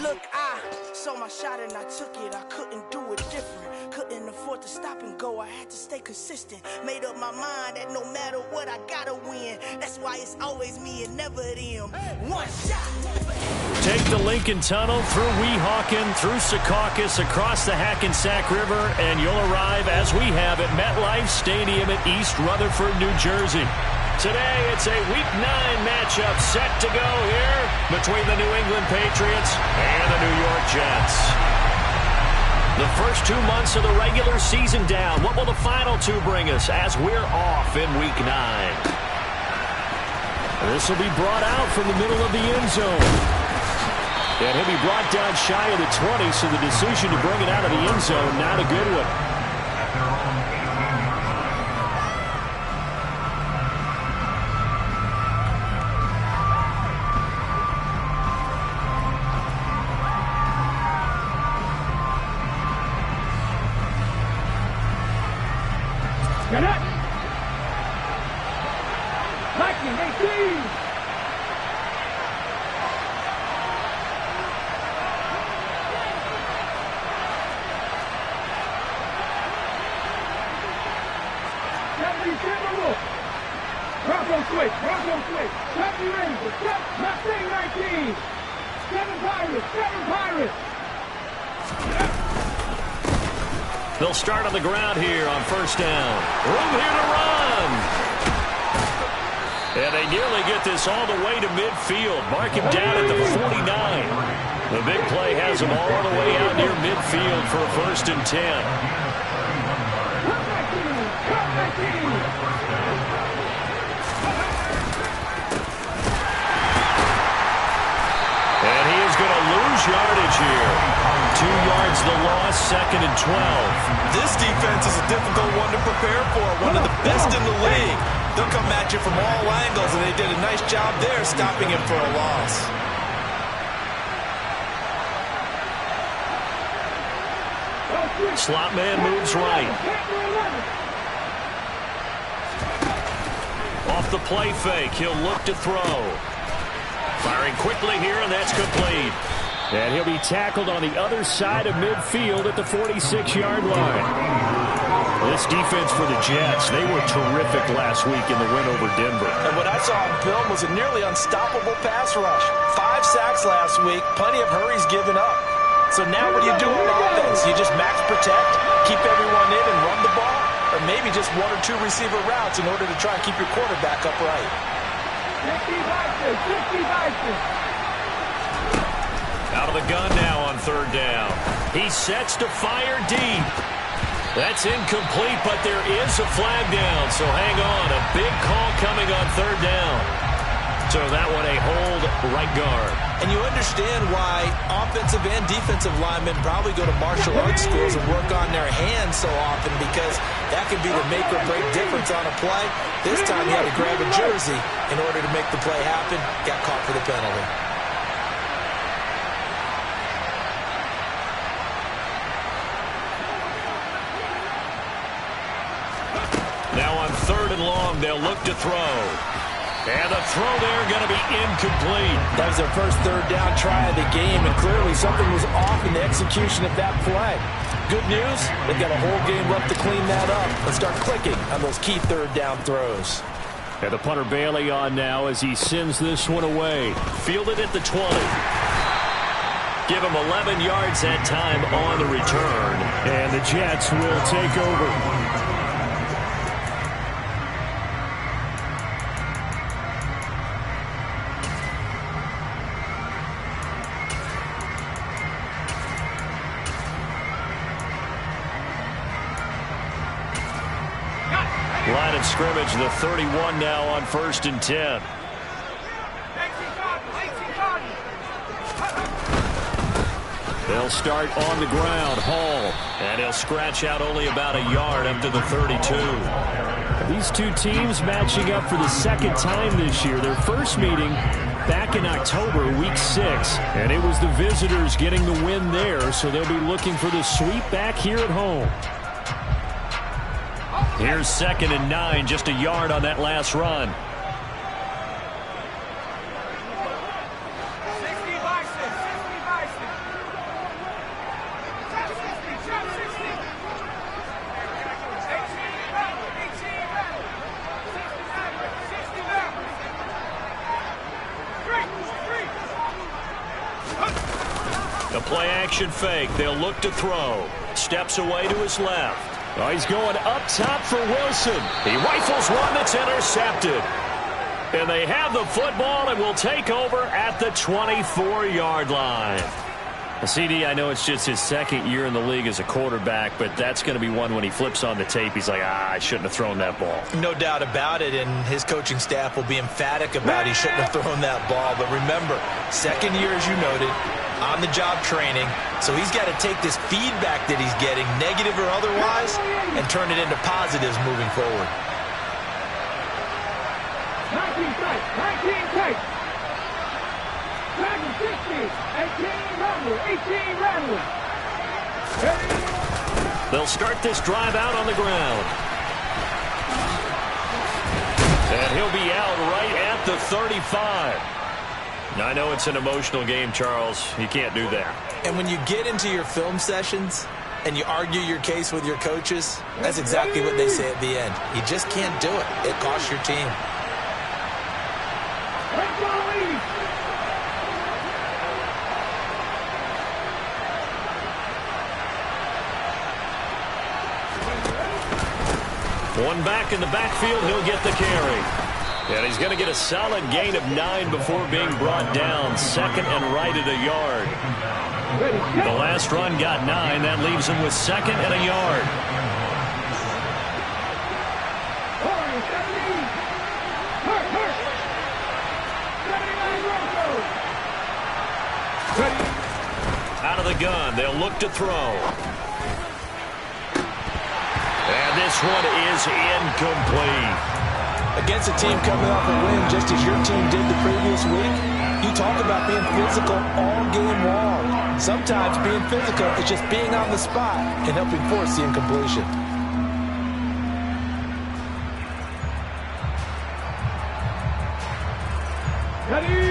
Look, I saw my shot and I took it. I couldn't do it different. Couldn't afford to stop and go. I had to stay consistent. Made up my mind that no matter what, I gotta win. That's why it's always me and never them. One shot. Take the Lincoln Tunnel through Weehawken, through Secaucus, across the Hackensack River, and you'll arrive, as we have, at MetLife Stadium at East Rutherford, New Jersey. Today, it's a Week 9 matchup set to go here between the New England Patriots and the New York Jets. The first 2 months of the regular season down. What will the final 2 bring us as we're off in Week 9? This will be brought out from the middle of the end zone. And he'll be brought down shy of the 20, so the decision to bring it out of the end zone, not a good one. Get it! Lightning, 18! Bronco switch, Bronco switch. 70 Rangers, Mustang 19. 7 Pirates, 7 Pirates. They'll start on the ground here on first down. Room here to run. And they nearly get this all the way to midfield. Mark him down at the 49. The big play has him all the way out near midfield for a first and 10. And he is going to lose yardage here. 2 yards the loss, second and 12. This defense is a difficult one to prepare for, one of the best in the league. They'll come at you from all angles, and they did a nice job there stopping him for a loss. Slot man moves right. Off the play fake, he'll look to throw. Firing quickly here, and that's complete. And he'll be tackled on the other side of midfield at the 46-yard line. This defense for the Jets, they were terrific last week in the win over Denver. And what I saw on film was a nearly unstoppable pass rush. 5 sacks last week, plenty of hurries given up. So now what do you do on offense? You just max protect, keep everyone in and run the ball, or maybe just 1 or 2 receiver routes in order to try and keep your quarterback upright. 60 Bison. Out of the gun now on third down. He sets to fire deep. That's incomplete, but there is a flag down, so hang on. A big call coming on third down. So that one a hold right guard. And you understand why offensive and defensive linemen probably go to martial arts schools and work on their hands so often, because that can be the make or break difference on a play. This time he had to grab a jersey in order to make the play happen. Got caught for the penalty. Now on third and long, they'll look to throw. And the throw there going to be incomplete. That was their first third down try of the game, and clearly something was off in the execution of that play. Good news, they've got a whole game left to clean that up and start clicking on those key third down throws. And the punter Bailey on now as he sends this one away. Fielded at the 20. Give him 11 yards that time on the return. And the Jets will take over. Line of scrimmage, the 31 now on first and 10. They'll start on the ground. Hall. And he'll scratch out only about a yard up to the 32. These two teams matching up for the second time this year. Their first meeting back in October, week 6. And it was the visitors getting the win there, so they'll be looking for the sweep back here at home. Here's second and 9, just a yard on that last run. Play action fake. They'll look to throw. Steps away to his left. Oh, he's going up top for Wilson. He rifles one that's intercepted. And they have the football and will take over at the 24-yard line. CD, I know it's just his second year in the league as a quarterback, but that's going to be one when he flips on the tape. He's like, I shouldn't have thrown that ball. No doubt about it, and his coaching staff will be emphatic about he shouldn't have thrown that ball. But remember, second year, as you noted, on-the-job training, so he's got to take this feedback that he's getting, negative or otherwise, and turn it into positives moving forward. 19 tight, 19 tight. 16, 18 Randall, 18 Randall. They'll start this drive out on the ground. And he'll be out right at the 35. Now, I know it's an emotional game, Charles. You can't do that. And when you get into your film sessions and you argue your case with your coaches, that's exactly what they say at the end. You just can't do it. It costs your team. One back in the backfield, he'll get the carry. And he's going to get a solid gain of 9 before being brought down. Second and right at a yard. The last run got 9. That leaves him with second and a yard. Out of the gun, they'll look to throw. And this one is incomplete. Against a team coming off a win just as your team did the previous week, you talk about being physical all game long. Sometimes being physical is just being on the spot and helping force the incompletion.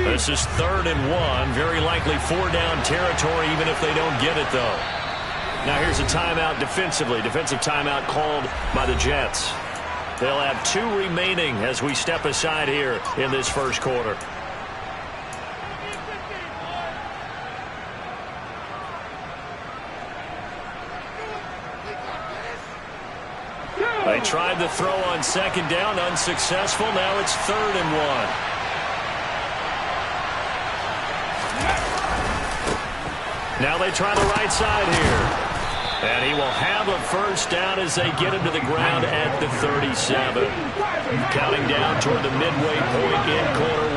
This is 3rd and 1. Very likely 4-down territory, even if they don't get it, though. Now here's a timeout defensively. Defensive timeout called by the Jets. They'll have 2 remaining as we step aside here in this first quarter. They tried the throw on second down, unsuccessful. Now it's 3rd and 1. Now they try the right side here. And he will have a first down as they get him to the ground at the 37. Counting down toward the midway point in quarter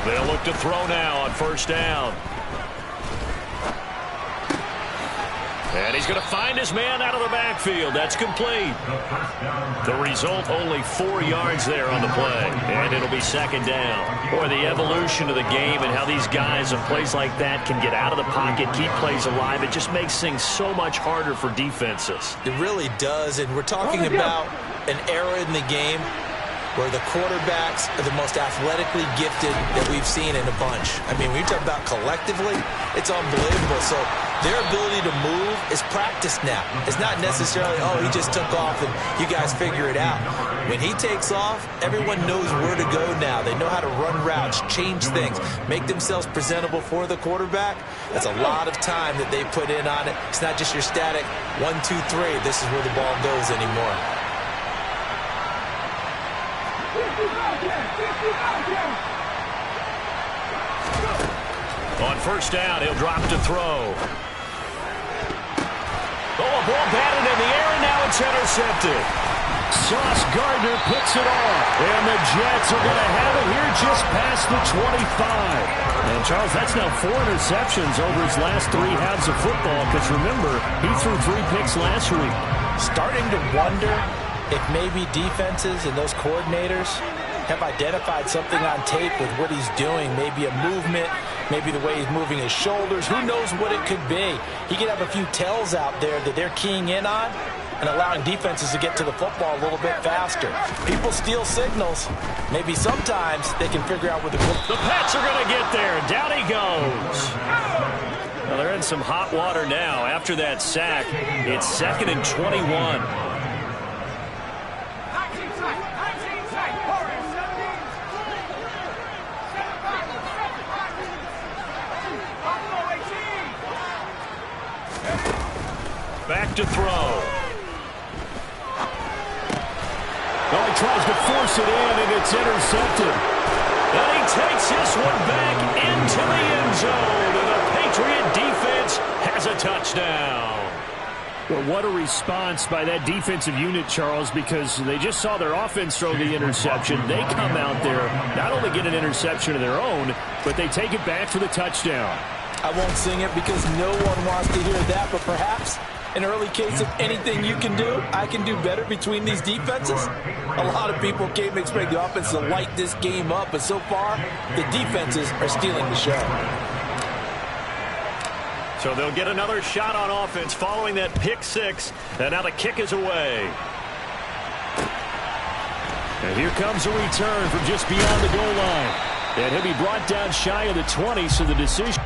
1. They'll look to throw now on first down. And he's going to find his man out of the backfield. That's complete. The result, only 4 yards there on the play. And it'll be second down. Boy, the evolution of the game and how these guys in plays like that can get out of the pocket, keep plays alive, it just makes things so much harder for defenses. It really does. And we're talking about an era in the game where the quarterbacks are the most athletically gifted that we've seen in a bunch. I mean, when you talk about collectively, it's unbelievable. So their ability to move is practiced now. It's not necessarily, oh, he just took off and you guys figure it out. When he takes off, everyone knows where to go now. They know how to run routes, change things, make themselves presentable for the quarterback. That's a lot of time that they put in on it. It's not just your static 1, 2, 3. This is where the ball goes anymore. On first down, he'll drop to throw. Oh, a ball batted in the air, and now it's intercepted. Sauce Gardner picks it off. And the Jets are going to have it here just past the 25. And, Charles, that's now 4 interceptions over his last 3 halves of football. Because, remember, he threw 3 picks last week. Starting to wonder if maybe defenses and those coordinators have identified something on tape with what he's doing. Maybe a movement, maybe the way he's moving his shoulders. Who knows what it could be? He could have a few tells out there that they're keying in on and allowing defenses to get to the football a little bit faster. People steal signals. Maybe sometimes they can figure out what the Pats are going to get there. Down he goes. Well, they're in some hot water now. After that sack, it's 2nd and 21. to throw. Oh, he tries to force it in, and it's intercepted. And he takes this one back into the end zone, and the Patriot defense has a touchdown. Well, what a response by that defensive unit, Charles, because they just saw their offense throw the interception. They come out there, not only get an interception of their own, but they take it back for the touchdown. I won't sing it because no one wants to hear that, but perhaps an early case of anything you can do, I can do better between these defenses. A lot of people came to expect the offense to light this game up, but so far, the defenses are stealing the show. So they'll get another shot on offense following that pick six, and now the kick is away. And here comes a return from just beyond the goal line. And he'll be brought down shy of the 20, so the decision...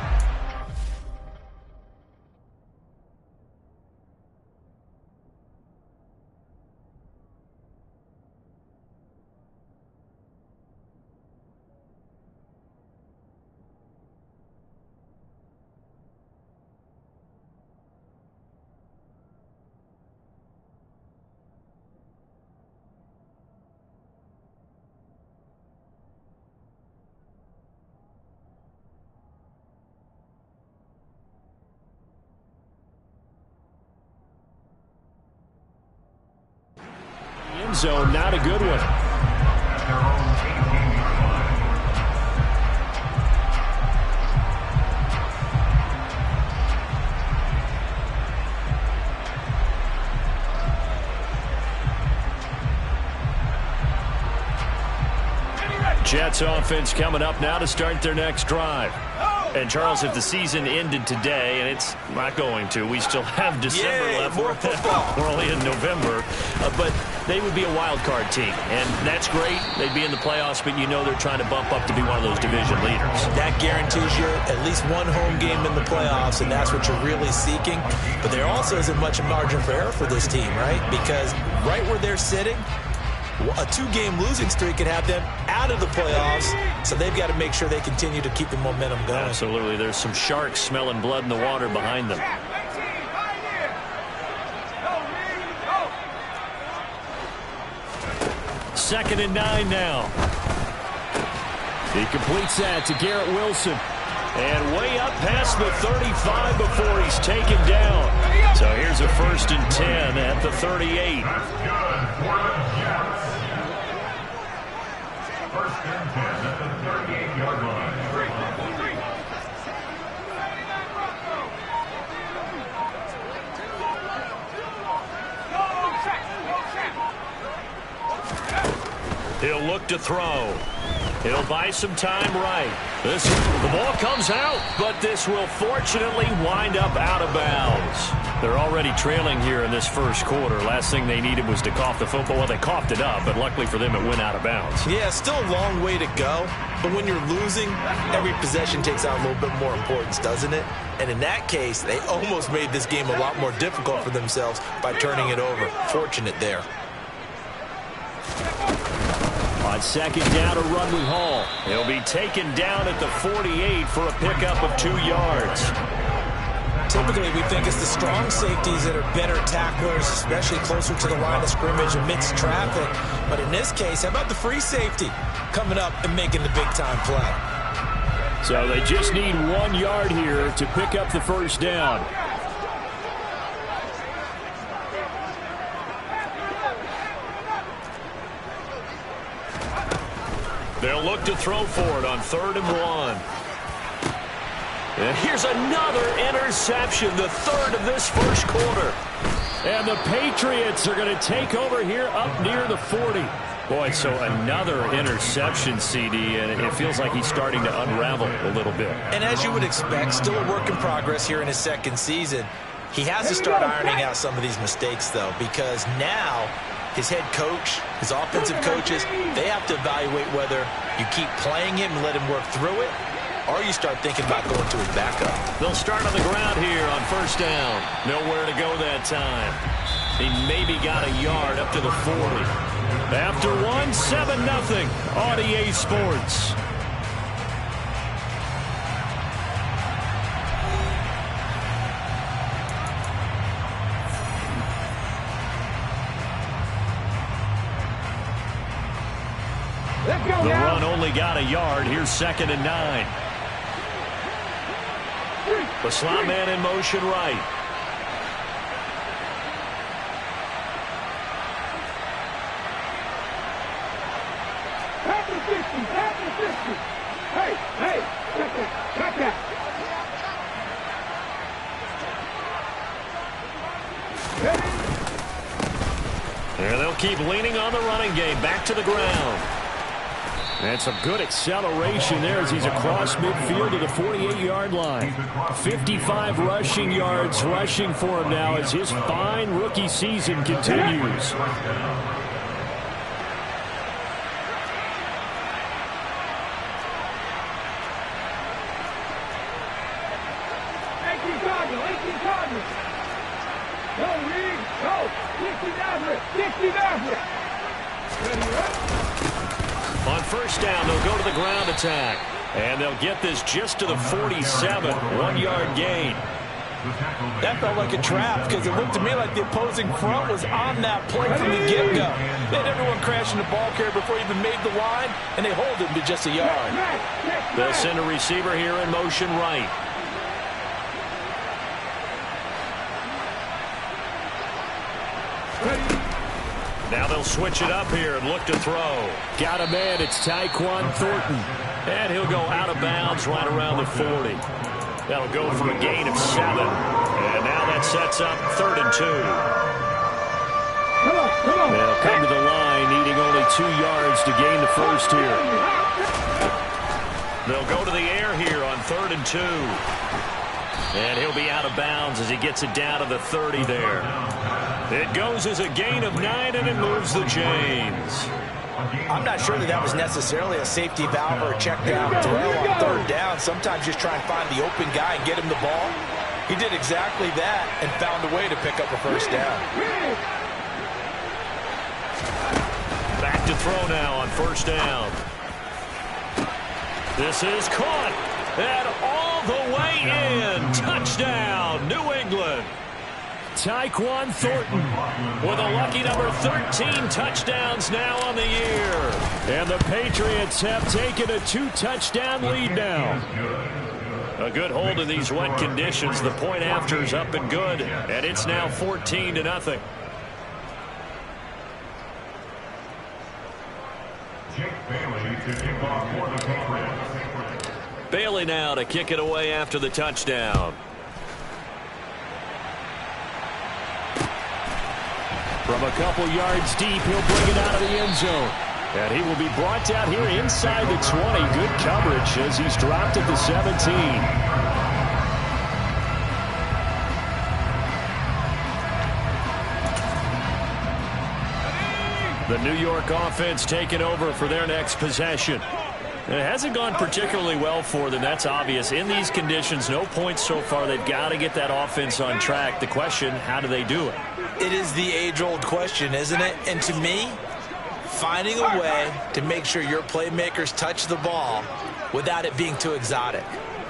zone, not a good one. Jets offense coming up now to start their next drive. And, Charles, if the season ended today, and it's not going to, we still have December left. More football. We're only in November. But they would be a wild card team. And that's great. They'd be in the playoffs, but you know they're trying to bump up to be one of those division leaders. That guarantees you at least one home game in the playoffs, and that's what you're really seeking. But there also isn't much margin for error for this team, right? Because right where they're sitting, a two-game losing streak could have them out of the playoffs, so they've got to make sure they continue to keep the momentum going. Absolutely. There's some sharks smelling blood in the water behind them. Second and 9 now. He completes that to Garrett Wilson. And way up past the 35 before he's taken down. So here's a 1st and 10 at the 38. First and 10 at the 38-yard line. He'll look to throw. He'll buy some time right. The ball comes out, but this will fortunately wind up out of bounds. They're already trailing here in this first quarter. Last thing they needed was to cough the football. Well, they coughed it up, but luckily for them, it went out of bounds. Yeah, still a long way to go. But when you're losing, every possession takes on a little bit more importance, doesn't it? And in that case, they almost made this game a lot more difficult for themselves by turning it over. Fortunate there. On second down, a run with Hall. He'll be taken down at the 48 for a pickup of 2 yards. Typically, we think it's the strong safeties that are better tacklers, especially closer to the line of scrimmage amidst traffic. But in this case, how about the free safety coming up and making the big-time play? So they just need 1 yard here to pick up the first down. They'll look to throw for it on 3rd and 1. And here's another interception, the 3rd of this first quarter. And the Patriots are going to take over here up near the 40. Boy, so another interception, CD, and it feels like he's starting to unravel a little bit. And as you would expect, still a work in progress here in his second season. He has to start ironing out some of these mistakes, though, because now his head coach, his offensive coaches, they have to evaluate whether you keep playing him and let him work through it, or you start thinking about going to his backup. They'll start on the ground here on first down. Nowhere to go that time. He maybe got a yard up to the 40. After 1, 7-0 on EA Sports. Let's go The now. run only got a yard. Here's 2nd and 9. The slot man in motion right. After 50, after 50. Hey, cut that. There they'll keep leaning on the running game. Back to the ground. And some good acceleration there as he's across midfield to the 48-yard line. 55 rushing yards rushing for him now as his fine rookie season continues. On 1st down, they'll go to the ground attack. And they'll get this just to the 47, 1-yard gain. That felt like a trap because it looked to me like the opposing front was on that play from the get-go. They had everyone crashing the ball carrier before he even made the line, and they hold him to just a yard. They'll send a receiver here in motion right. Now they'll switch it up here and look to throw. Got a man. It's Tyquan Thornton. And he'll go out of bounds right around the 40. That'll go for a gain of 7. And now that sets up 3rd and 2. They'll come to the line, needing only 2 yards to gain the first here. They'll go to the air here on 3rd and 2. And he'll be out of bounds as he gets it down to the 30 there. It goes as a gain of 9, and it moves the chains. I'm not sure that was necessarily a safety valve or a check down throw on 3rd down. Sometimes just try and find the open guy and get him the ball. He did exactly that and found a way to pick up a 1st down. Back to throw now on 1st down. This is caught. And all the way in. Touchdown, New England. Tyquan Thornton with a lucky number 13 touchdowns now on the year. And the Patriots have taken a 2-touchdown lead now. A good hold in these wet conditions. The point after is up and good. And it's now 14-0. Bailey now to kick it away after the touchdown. From a couple yards deep, he'll bring it out of the end zone. And he will be brought down here inside the 20. Good coverage as he's dropped at the 17. The New York offense taking over for their next possession. And it hasn't gone particularly well for them. That's obvious. In these conditions, no points so far. They've got to get that offense on track. The question, how do they do it? It is the age-old question, isn't it? And to me, finding a way to make sure your playmakers touch the ball without it being too exotic.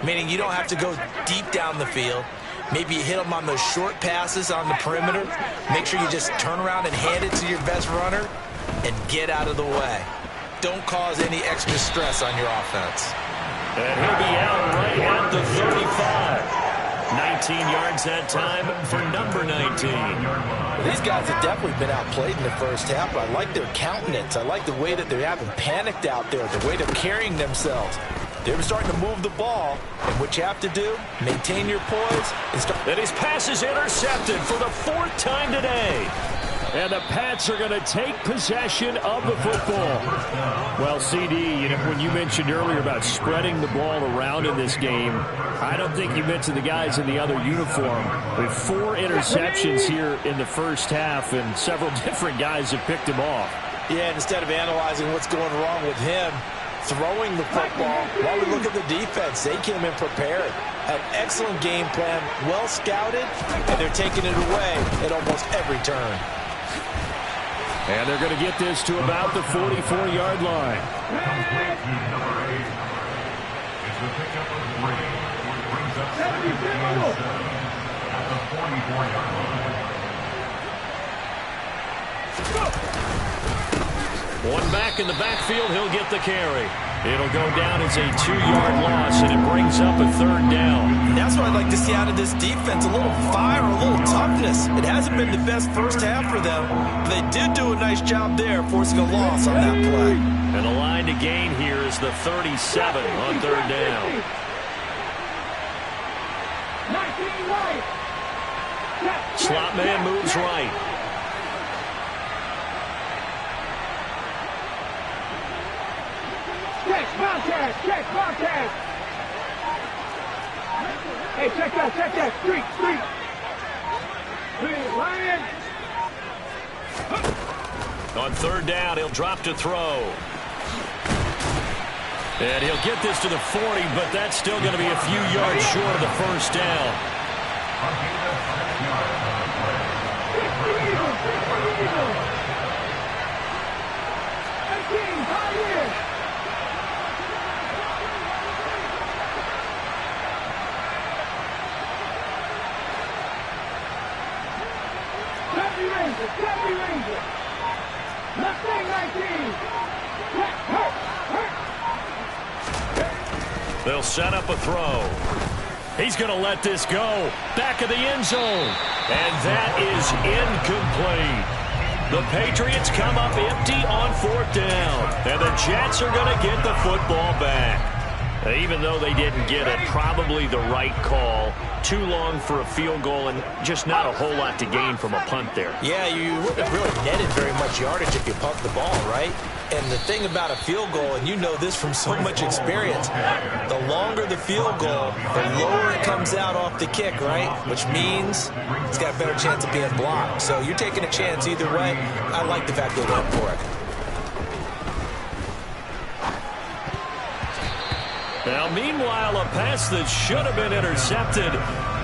Meaning you don't have to go deep down the field. Maybe you hit them on those short passes on the perimeter. Make sure you just turn around and hand it to your best runner and get out of the way. Don't cause any extra stress on your offense. And he'll be out right at the 35. 19 yards that time for number 19. These guys have definitely been outplayed in the first half. I like their countenance. I like the way that they haven't panicked out there, the way they're carrying themselves. They're starting to move the ball, and what you have to do, maintain your poise. And his pass is intercepted for the 4th time today. And the Pats are going to take possession of the football. Well, CD, when you mentioned earlier about spreading the ball around in this game, I don't think you mentioned the guys in the other uniform. With 4 interceptions here in the first half, and several different guys have picked him off. Yeah, and instead of analyzing what's going wrong with him, throwing the football, while we look at the defense, they came in prepared. An excellent game plan, well scouted, and they're taking it away at almost every turn. And they're going to get this to about the 44-yard line. One back in the backfield, he'll get the carry. It'll go down as a 2-yard loss, and it brings up a 3rd down. And that's what I'd like to see out of this defense, a little fire, a little toughness. It hasn't been the best first half for them, but they did do a nice job there, forcing a loss on that play. And the line to gain here is the 37 on 3rd down. 19 right. Slot man moves right. Check, Bobcat, check, Bobcat. Hey, check that, street. Lion. On 3rd down, he'll drop to throw. And he'll get this to the 40, but that's still going to be a few yards short of the 1st down. They'll set up a throw. He's going to let this go. Back of the end zone. And that is incomplete. The Patriots come up empty on 4th down. And the Jets are going to get the football back. Even though they didn't get it, probably the right call. Too long for a field goal and just not a whole lot to gain from a punt there. Yeah, you wouldn't have really netted very much yardage if you pumped the ball, right? And the thing about a field goal, and you know this from so much experience, the longer the field goal, the lower it comes out off the kick, right? Which means it's got a better chance of being blocked. So you're taking a chance either way. I like the fact they went for it. Now, meanwhile, a pass that should have been intercepted,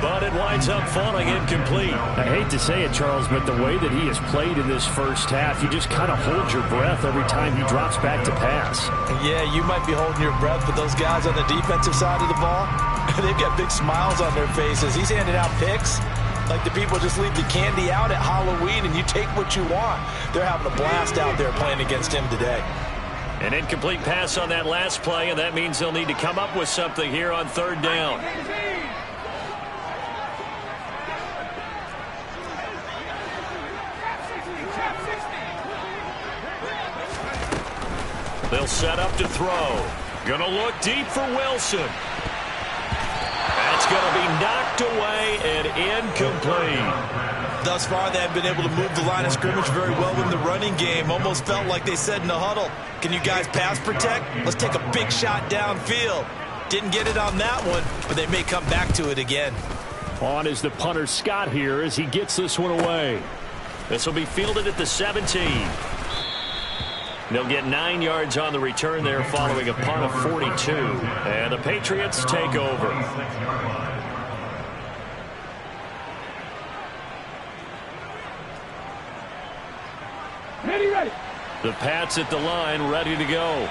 but it winds up falling incomplete. I hate to say it, Charles, but the way that he has played in this first half, you just kind of hold your breath every time he drops back to pass. Yeah, you might be holding your breath, but those guys on the defensive side of the ball, they've got big smiles on their faces. He's handing out picks like the people just leave the candy out at Halloween and you take what you want. They're having a blast out there playing against him today. An incomplete pass on that last play, and that means they'll need to come up with something here on 3rd down. They'll set up to throw. Gonna look deep for Wilson. That's gonna be knocked away and incomplete. Thus far, they have been able to move the line of scrimmage very well in the running game. Almost felt like they said in the huddle, can you guys pass protect? Let's take a big shot downfield. Didn't get it on that one, but they may come back to it again. On is the punter Scott here as he gets this one away. This will be fielded at the 17. They'll get 9 yards on the return there following a punt of 42. And the Patriots take over. Ready. The Pats at the line, ready to go.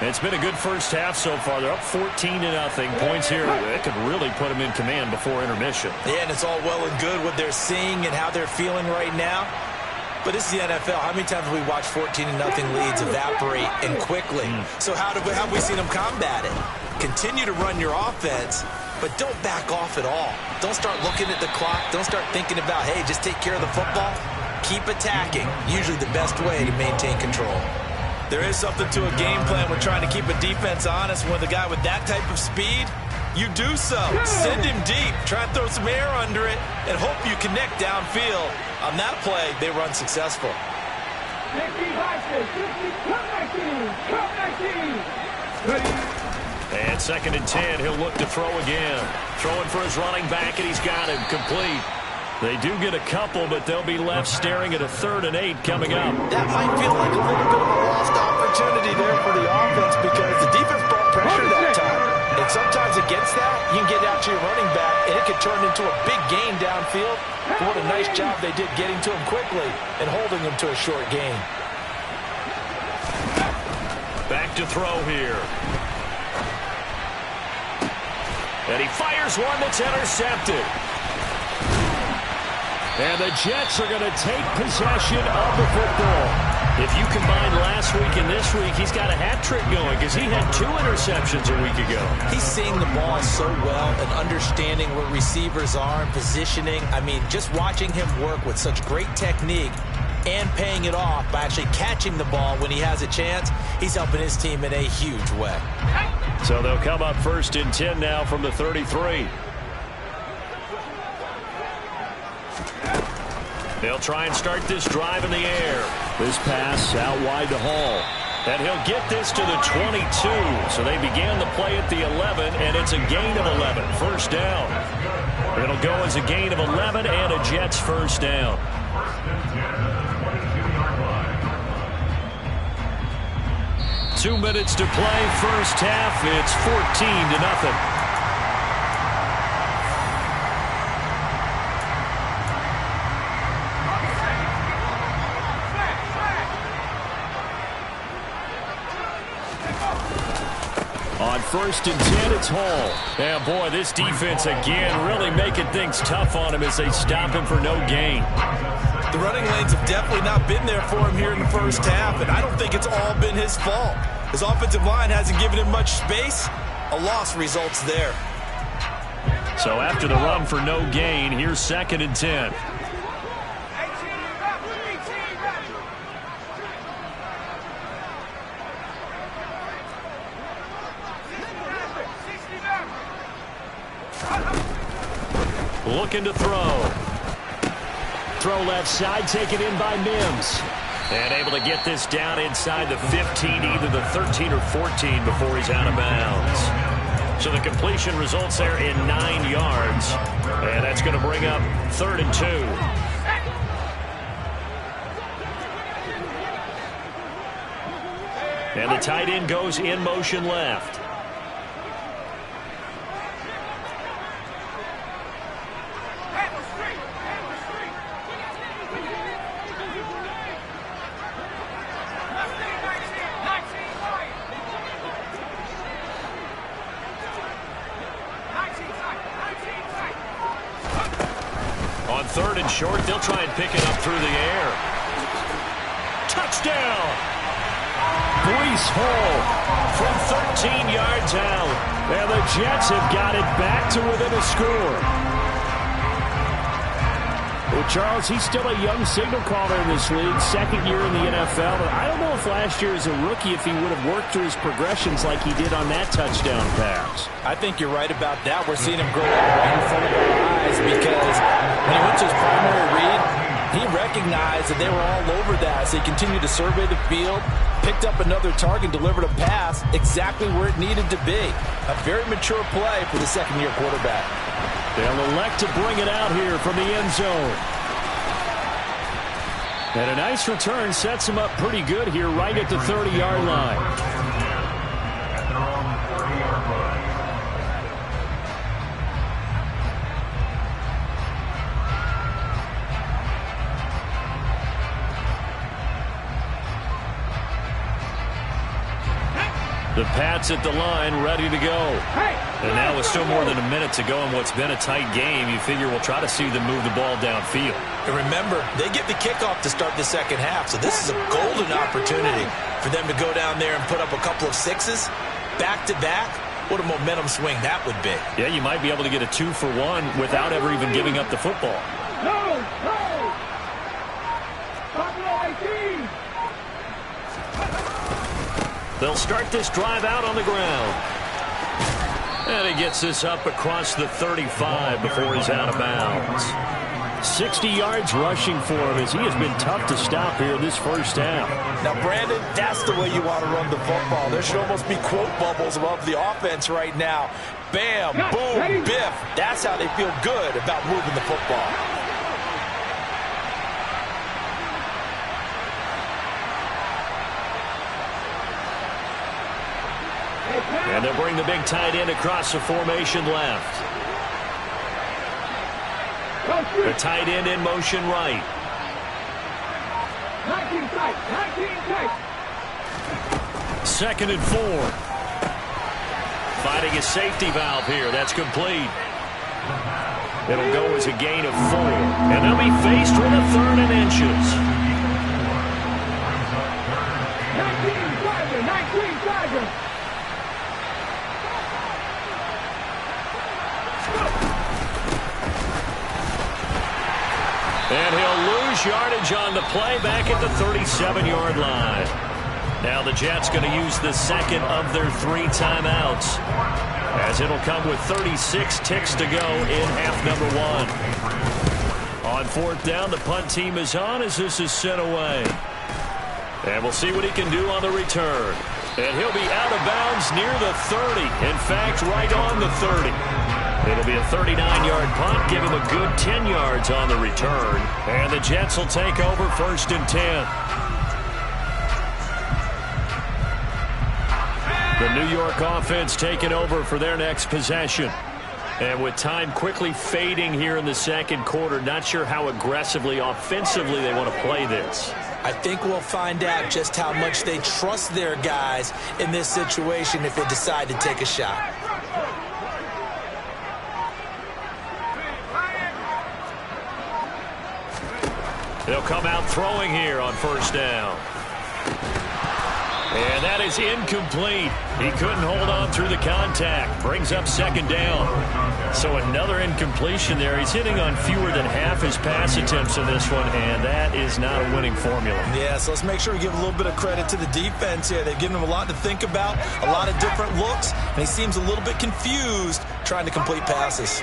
It's been a good first half so far. They're up 14-0. Points here that could really put them in command before intermission. Yeah, and it's all well and good what they're seeing and how they're feeling right now. But this is the NFL. How many times have we watched 14-0 leads evaporate and quickly? So how have we seen them combat it? Continue to run your offense, but don't back off at all. Don't start looking at the clock. Don't start thinking about, hey, just take care of the football. Keep attacking. Usually the best way to maintain control. There is something to a game plan. We're trying to keep a defense honest. With a guy with that type of speed, you do so. Send him deep. Try and throw some air under it and hope you connect downfield. On that play, they run successful. 19. And 2nd and 10, he'll look to throw again. Throwing for his running back, and he's got him complete. They do get a couple, but they'll be left staring at a 3rd and 8 coming up. That might feel like a little bit of a lost opportunity there for the offense because the defense brought pressure that time. And sometimes against that, you can get out to your running back, and it could turn into a big gain downfield. But what a nice job they did getting to him quickly and holding him to a short gain. Back to throw here. And he fires one that's intercepted. And the Jets are going to take possession of the football. If you combine last week and this week, he's got a hat trick going because he had 2 interceptions a week ago. He's seeing the ball so well and understanding where receivers are and positioning. I mean, just watching him work with such great technique and paying it off by actually catching the ball when he has a chance, he's helping his team in a huge way. So they'll come up 1st and 10 now from the 33. They'll try and start this drive in the air. This pass out wide to Hall. And he'll get this to the 22. So they began the play at the 11, and it's a gain of 11. First down. It'll go as a gain of 11 and a Jets first down. Two minutes to play. First half. It's 14-0. On 1st and 10, it's Hall. And boy, this defense again really making things tough on him as they stop him for no gain. The running lanes have definitely not been there for him here in the first half, and I don't think it's all been his fault. His offensive line hasn't given him much space. A loss results there. So after the run for no gain, here's 2nd and 10. Looking to throw. Throw left side, taken in by Mims. And able to get this down inside the 15, either the 13 or 14 before he's out of bounds. So the completion results there in 9 yards. And that's going to bring up 3rd and 2. And the tight end goes in motion left. On 3rd and short, they'll try and pick it up through the air. Touchdown! Breece Hall from 13 yards out. And the Jets have got it back to within a score. Well, Charles, he's still a young signal caller in this league, 2nd year in the NFL. But I don't know if last year as a rookie, if he would have worked through his progressions like he did on that touchdown pass. I think you're right about that. We're seeing him grow up right in front of our eyes because when he went to his primary read, he recognized that they were all over that. So he continued to survey the field, picked up another target, delivered a pass exactly where it needed to be. A very mature play for the 2nd-year quarterback. They'll elect to bring it out here from the end zone. And a nice return sets him up pretty good here right at the 30-yard line. The Pats at the line, ready to go. And now with still more than a minute to go in what's been a tight game, you figure we'll try to see them move the ball downfield. And remember, they get the kickoff to start the 2nd half, so this is a golden opportunity for them to go down there and put up a couple of 6s back-to-back. What a momentum swing that would be. Yeah, you might be able to get a 2-for-1 without ever even giving up the football. They'll start this drive out on the ground. And he gets this up across the 35 before he's out of bounds. 60 yards rushing for him as he has been tough to stop here this first half. Now, Brandon, that's the way you want to run the football. There should almost be quote bubbles above the offense right now. Bam, boom, biff. That's how they feel good about moving the football. And they'll bring the big tight end across the formation left. The tight end in motion right. 19 tight, 19 tight. 2nd and 4. Finding a safety valve here. That's complete. It'll go as a gain of 4. And they'll be faced with a 3rd and inches. Swing Tiger. And he'll lose yardage on the play back at the 37-yard line. Now the Jets going to use the second of their 3 timeouts, as it'll come with 36 ticks to go in half number 1. On 4th down, the punt team is on as this is sent away. And we'll see what he can do on the return. And he'll be out of bounds near the 30. In fact, right on the 30. It'll be a 39-yard punt, give him a good 10 yards on the return. And the Jets will take over 1st and 10. The New York offense taking over for their next possession. And with time quickly fading here in the second quarter, not sure how aggressively, offensively they want to play this. I think we'll find out just how much they trust their guys in this situation if they decide to take a shot. They'll come out throwing here on 1st down. And that is incomplete. He couldn't hold on through the contact. Brings up 2nd down. So another incompletion there. He's hitting on fewer than half his pass attempts in this one, and that is not a winning formula. Yeah, so let's make sure we give a little bit of credit to the defense here. They've given him a lot to think about, a lot of different looks, and he seems a little bit confused trying to complete passes.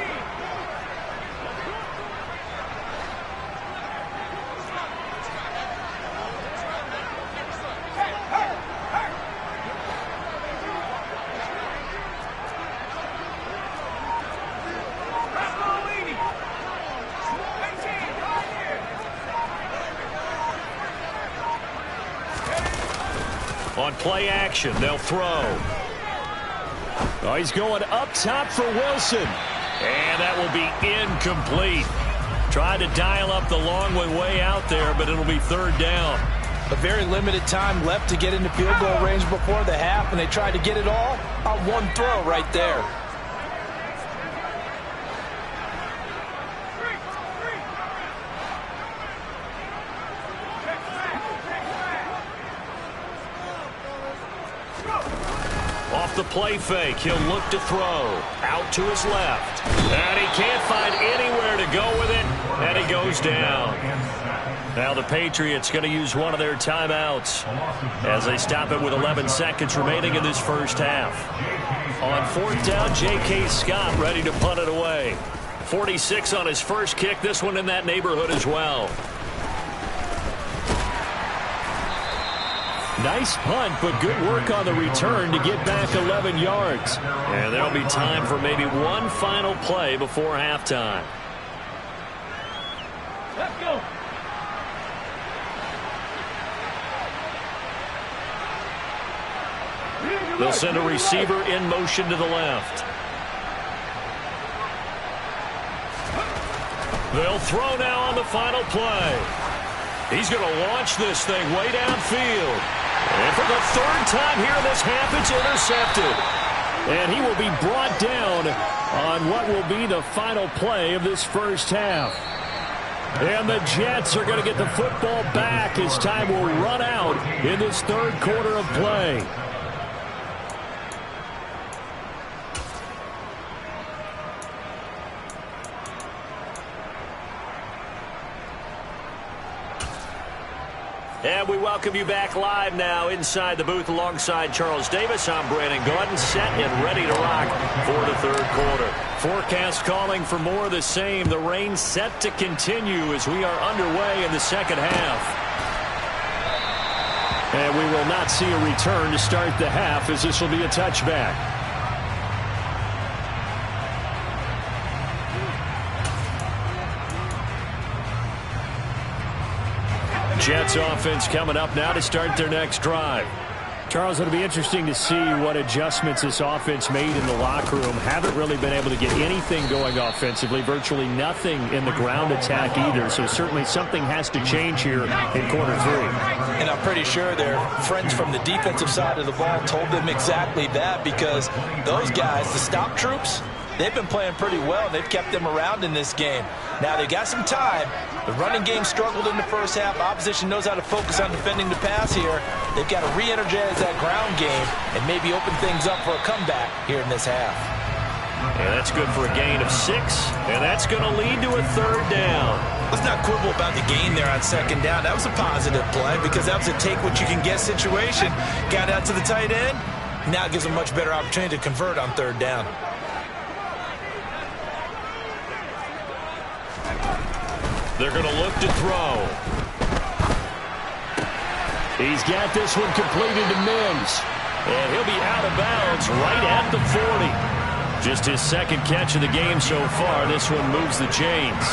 On play action, they'll throw. Oh, he's going up top for Wilson. And that will be incomplete. Tried to dial up the long one way out there, but it'll be 3rd down. A very limited time left to get into field goal range before the half, and they tried to get it all on one throw right there. Off the play fake, he'll look to throw. Out to his left. And he can't find anywhere to go with it, and he goes down. Now the Patriots going to use one of their timeouts as they stop it with 11 seconds remaining in this first half. On 4th down, J.K. Scott ready to punt it away. 46 on his first kick, this one in that neighborhood as well. Nice punt, but good work on the return to get back 11 yards. And there'll be time for maybe one final play before halftime. Let's go. They'll send a receiver in motion to the left. They'll throw now on the final play. He's going to launch this thing way downfield. And for the 3rd time here in this half, it's intercepted. And he will be brought down on what will be the final play of this first half. And the Jets are going to get the football back as time will run out in this 3rd quarter of play. And we welcome you back live now inside the booth alongside Charles Davis. I'm Brandon Gordon, set and ready to rock for the 3rd quarter. Forecast calling for more of the same. The rain set to continue as we are underway in the second half. And we will not see a return to start the half as this will be a touchback. Jets offense coming up now to start their next drive. Charles, it'll be interesting to see what adjustments this offense made in the locker room. Haven't really been able to get anything going offensively, virtually nothing in the ground attack either. So certainly something has to change here in quarter 3. And I'm pretty sure their friends from the defensive side of the ball told them exactly that, because those guys, the stop troops, they've been playing pretty well. They've kept them around in this game. Now, they got some time. The running game struggled in the first half. Opposition knows how to focus on defending the pass here. They've got to re-energize that ground game and maybe open things up for a comeback here in this half. And that's good for a gain of 6, and that's going to lead to a 3rd down. Let's not quibble about the gain there on 2nd down. That was a positive play because that was a take-what-you-can-get situation. Got out to the tight end. Now it gives them a much better opportunity to convert on 3rd down. They're going to look to throw. He's got this one completed to Mims. And he'll be out of bounds right at the 40. Just his 2nd catch of the game so far. This one moves the chains.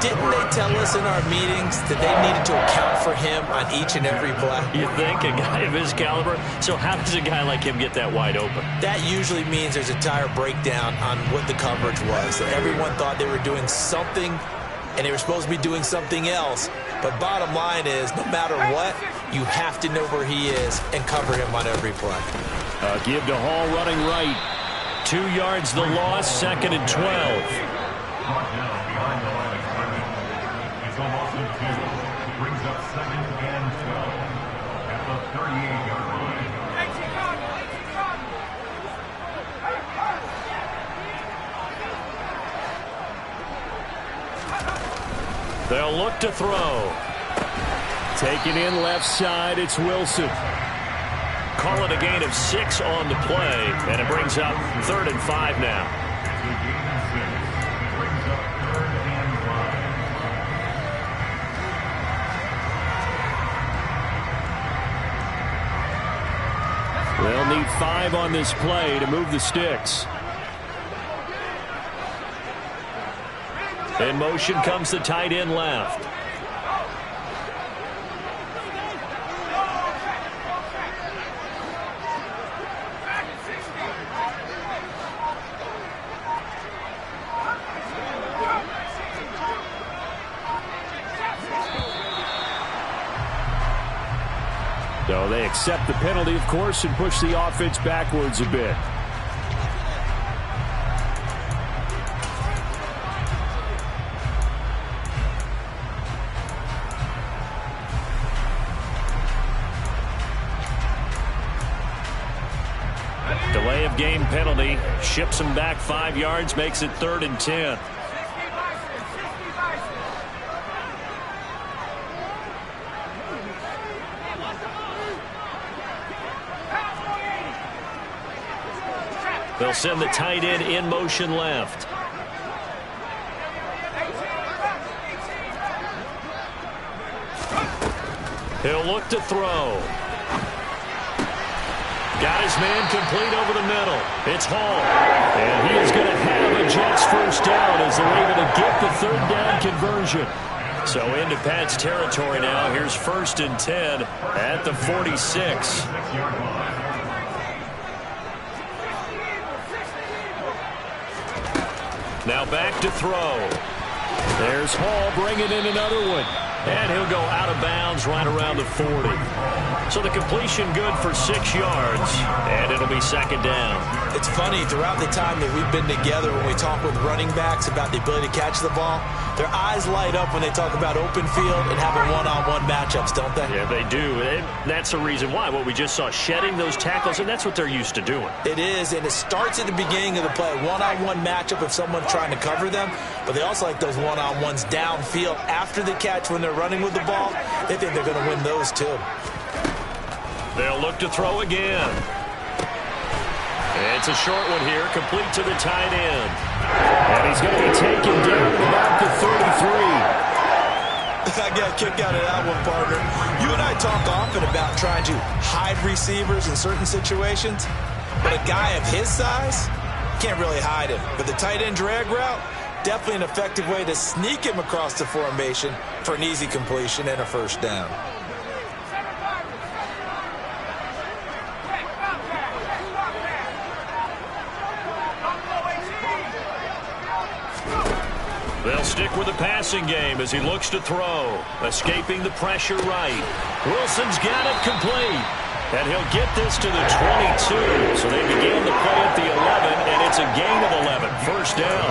Didn't they tell us in our meetings that they needed to account for him on each and every play? You think? A guy of his caliber? So how does a guy like him get that wide open? That usually means there's a entire breakdown on what the coverage was. That everyone thought they were doing something, and they were supposed to be doing something else. But bottom line is, no matter what, you have to know where he is and cover him on every play. Give to Hall running right. 2 yards the loss, 2nd and 12. Brings up 2nd and 12 at the 38-yard line. They'll look to throw. Taken in left side, it's Wilson. Call it a gain of 6 on the play, and it brings up 3rd and 5 now. They'll need 5 on this play to move the sticks. In motion comes the tight end left. So they accept the penalty, of course, and push the offense backwards a bit. Delay of game penalty. Ships him back 5 yards, makes it 3rd and 10. They'll send the tight end in motion left. He'll look to throw. Got his man complete over the middle. It's Hall. And he is going to have a Jets 1st down as they're able to get the 3rd down conversion. So into Pat's territory now. Here's 1st and 10 at the 46. Now back to throw. There's Hall bringing in another one. And he'll go out of bounds right around the 40. So the completion good for 6 yards, and it'll be 2nd down. It's funny, throughout the time that we've been together, when we talk with running backs about the ability to catch the ball, their eyes light up when they talk about open field and having one-on-one matchups, don't they? Yeah, they do. And that's the reason why. What we just saw, shedding those tackles, and that's what they're used to doing. It is, and it starts at the beginning of the play, one-on-one matchup if someone's trying to cover them, but they also like those one-on-ones downfield after the catch when they're running with the ball. They think they're going to win those too. They'll look to throw again. It's a short one here, complete to the tight end. And he's going to be taken down at about the 33. I got a kick out of that one, partner. You and I talk often about trying to hide receivers in certain situations, but a guy of his size can't really hide him. But the tight end drag route, definitely an effective way to sneak him across the formation for an easy completion and a 1st down. They'll stick with the passing game as he looks to throw. Escaping the pressure right. Wilson's got it complete. And he'll get this to the 22. So they began the play at the 11, and it's a gain of 11. First down.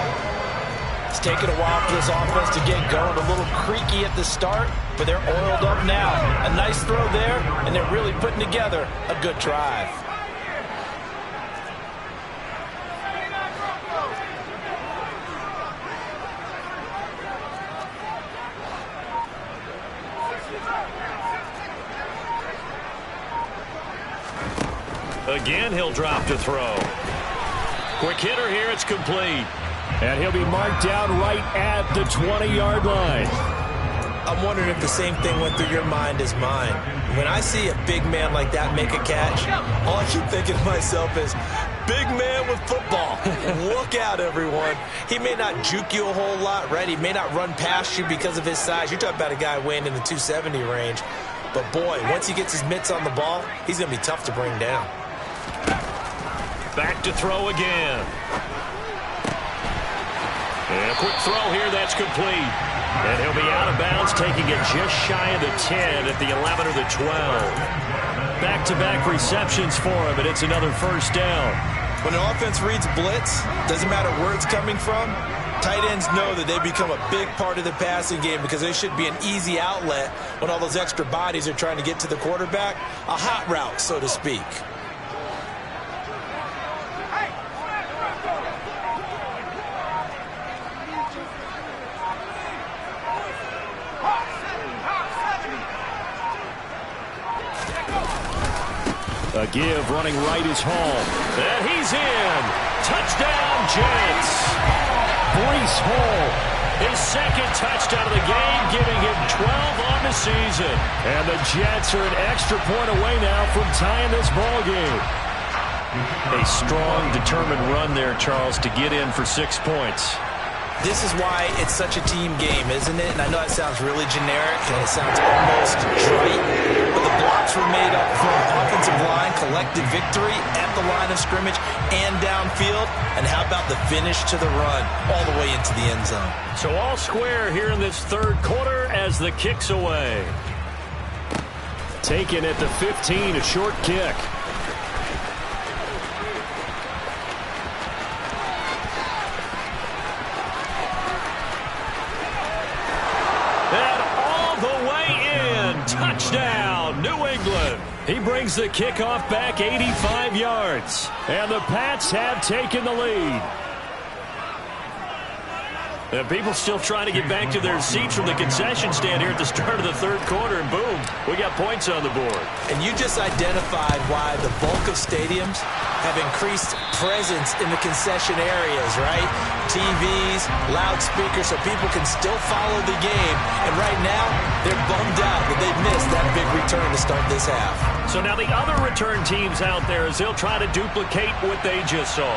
It's taken a while for this offense to get going. A little creaky at the start, but they're oiled up now. A nice throw there, and they're really putting together a good drive. Again, he'll drop to throw. Quick hitter here, it's complete. And he'll be marked down right at the 20-yard line. I'm wondering if the same thing went through your mind as mine. When I see a big man like that make a catch, all I keep thinking to myself is, big man with football. Look out, everyone. He may not juke you a whole lot, right? He may not run past you because of his size. You're talking about a guy weighing in the 270 range. But, boy, once he gets his mitts on the ball, he's going to be tough to bring down. Back to throw again. And a quick throw here, that's complete. And he'll be out of bounds, taking it just shy of the 10 at the 11 or the 12. Back-to-back receptions for him, and it's another first down. When an offense reads blitz, doesn't matter where it's coming from, tight ends know that they become a big part of the passing game because they should be an easy outlet when all those extra bodies are trying to get to the quarterback. A hot route, so to speak. A give running right is home. And he's in. Touchdown, Jets. Breece Hall. His second touchdown of the game, giving him 12 on the season. And the Jets are an extra point away now from tying this ball game. A strong, determined run there, Charles, to get in for 6 points. This is why it's such a team game, isn't it? And I know it sounds really generic and it sounds almost trite, but the blocks were made up from offensive line, collected victory at the line of scrimmage and downfield. And how about the finish to the run all the way into the end zone? So all square here in this third quarter as the kick's away. Taken at the 15, a short kick. Touchdown, New England. He brings the kickoff back 85 yards. And the Pats have taken the lead. And people still trying to get back to their seats from the concession stand here at the start of the third quarter, and boom, we got points on the board. And you just identified why the bulk of stadiums have increased presence in the concession areas, right? TVs, loudspeakers, so people can still follow the game. And right now, they're bummed out that they missed that big return to start this half. So now the other return teams out there as they'll try to duplicate what they just saw.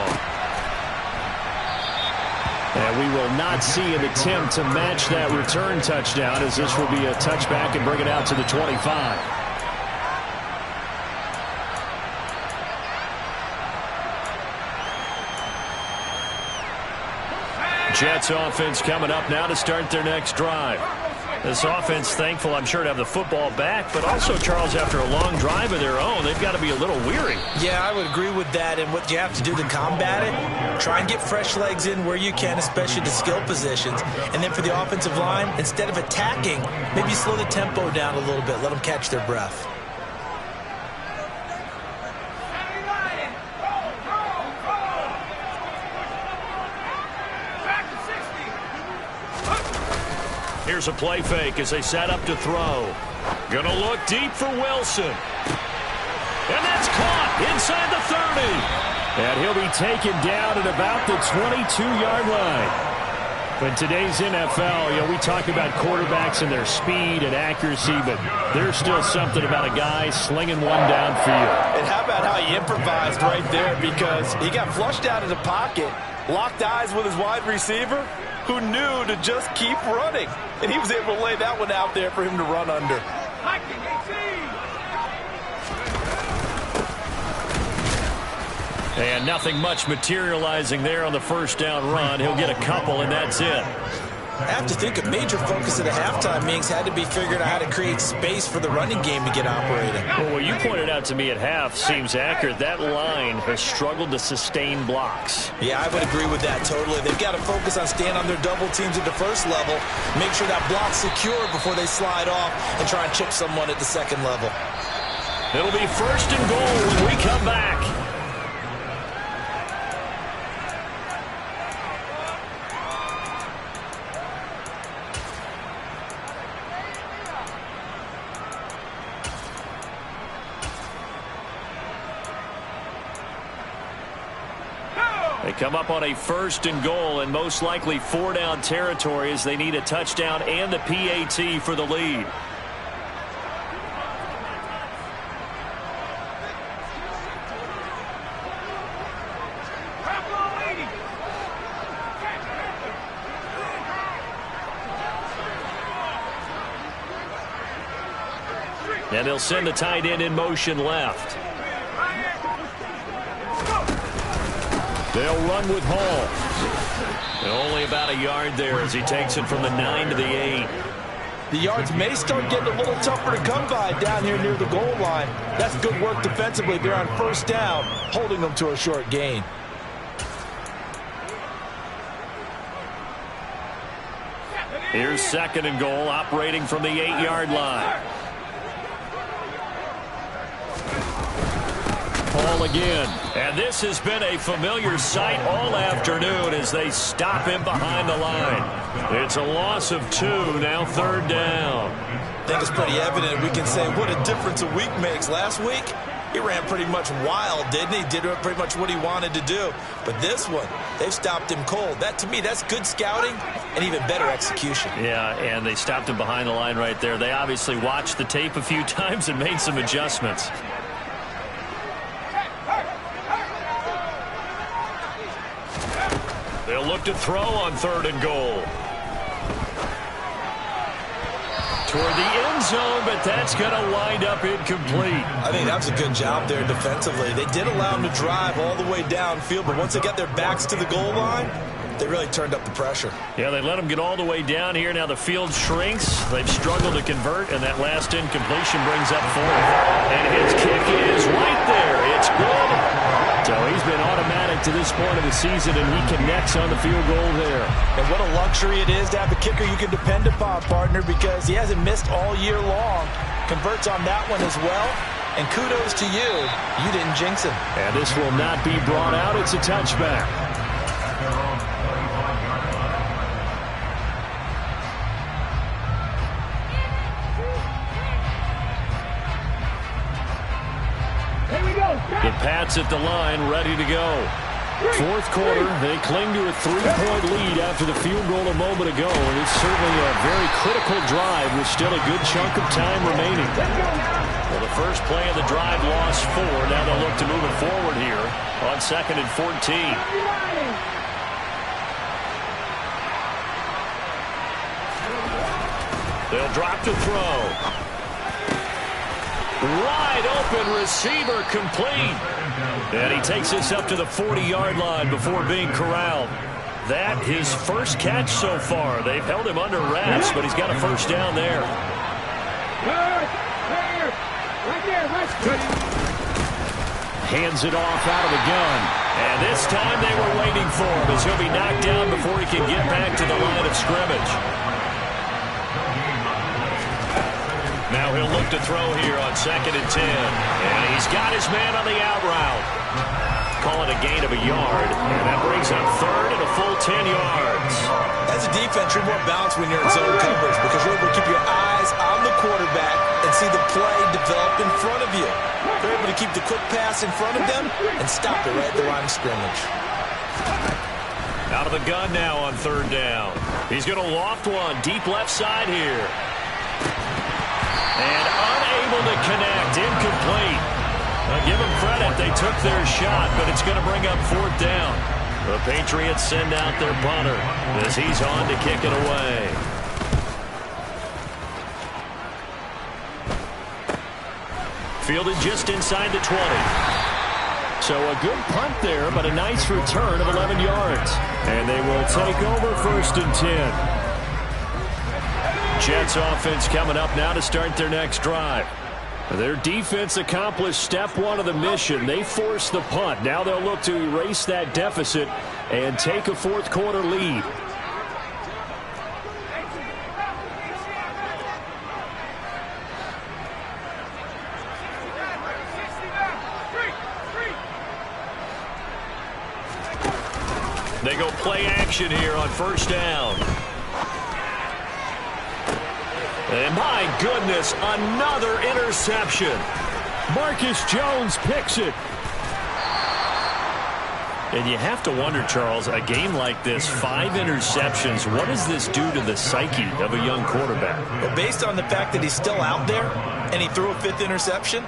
And we will not see an attempt to match that return touchdown, as this will be a touchback and bring it out to the 25. Jets offense coming up now to start their next drive. This offense thankful, I'm sure, to have the football back, but also, Charles, after a long drive of their own, they've got to be a little weary. Yeah, I would agree with that, and what you have to do to combat it, try and get fresh legs in where you can, especially the skill positions. And then for the offensive line, instead of attacking, maybe slow the tempo down a little bit, let them catch their breath. Here's a play fake as they set up to throw. Gonna look deep for Wilson. And that's caught inside the 30. And he'll be taken down at about the 22-yard line. In today's NFL, we talk about quarterbacks and their speed and accuracy, but there's still something about a guy slinging one downfield. And how about how he improvised right there, because he got flushed out of the pocket, locked eyes with his wide receiver, who knew to just keep running. And he was able to lay that one out there for him to run under. And nothing much materializing there on the first down run. He'll get a couple, and that's it. I have to think a major focus of the halftime meetings had to be figuring out how to create space for the running game to get operating. Well, what you pointed out to me at half seems accurate. That line has struggled to sustain blocks. Yeah, I would agree with that totally. They've got to focus on staying on their double teams at the first level, make sure that block's secure before they slide off and try and chip someone at the second level. It'll be 1st and goal when we come back. They come up on a 1st and goal and most likely 4-down territory as they need a touchdown and the PAT for the lead. And they'll send the tight end in motion left. They'll run with Hall. And only about a yard there as he takes it from the 9 to the 8. The yards may start getting a little tougher to come by down here near the goal line. That's good work defensively there on 1st down, holding them to a short gain. Here's 2nd and goal, operating from the 8-yard line. Hall again. And this has been a familiar sight all afternoon as they stop him behind the line. It's a loss of 2, now 3rd down. I think it's pretty evident. We can say what a difference a week makes. Last week, he ran pretty much wild, didn't he? Did pretty much what he wanted to do. But this one, they've stopped him cold. That, to me, that's good scouting and even better execution. Yeah, and they stopped him behind the line right there. They obviously watched the tape a few times and made some adjustments. They'll look to throw on 3rd and goal. Toward the end zone, but that's going to wind up incomplete. I think that was a good job there defensively. They did allow him to drive all the way downfield, but once they got their backs to the goal line, they really turned up the pressure. Yeah, they let him get all the way down here. Now the field shrinks. They've struggled to convert, and that last incompletion brings up 4th. And his kick is right there. It's good. So he's been automatic to this point of the season, and he connects on the field goal there. And what a luxury it is to have a kicker you can depend upon, partner, because he hasn't missed all year long. Converts on that one as well. And kudos to you. You didn't jinx him. And this will not be brought out. It's a touchback. The Pats at the line, ready to go. 4th quarter, they cling to a 3-point lead after the field goal a moment ago, and it's certainly a very critical drive with still a good chunk of time remaining. Well, the first play of the drive lost 4. Now they'll look to move it forward here on 2nd and 14. They'll drop to throw. Wide open receiver, complete. And he takes this up to the 40-yard line before being corralled. That his first catch so far. They've held him under wraps, but he's got a 1st down there. Hands it off out of the gun. And this time they were waiting for him as he'll be knocked down before he can get back to the line of scrimmage. Now he'll look to throw here on 2nd and 10. And he's got his man on the out route. Call it a gain of a yard. And that brings up 3rd and a full 10 yards. As a defense, you're more balanced when you're in zone coverage because you're able to keep your eyes on the quarterback and see the play develop in front of you. They're able to keep the quick pass in front of them and stop it right at the line of scrimmage. Out of the gun now on 3rd down. He's going to loft one deep left side here. And unable to connect, incomplete. Now give them credit, they took their shot, but it's going to bring up 4th down. The Patriots send out their punter as he's on to kick it away. Fielded just inside the 20. So a good punt there, but a nice return of 11 yards. And they will take over 1st and 10. Jets offense coming up now to start their next drive. Their defense accomplished step one of the mission. They forced the punt. Now they'll look to erase that deficit and take a fourth quarter lead. They go play action here on first down. And my goodness, another interception. Marcus Jones picks it. And you have to wonder, Charles, a game like this, 5 interceptions, what does this do to the psyche of a young quarterback? Well, based on the fact that he's still out there and he threw a 5th interception,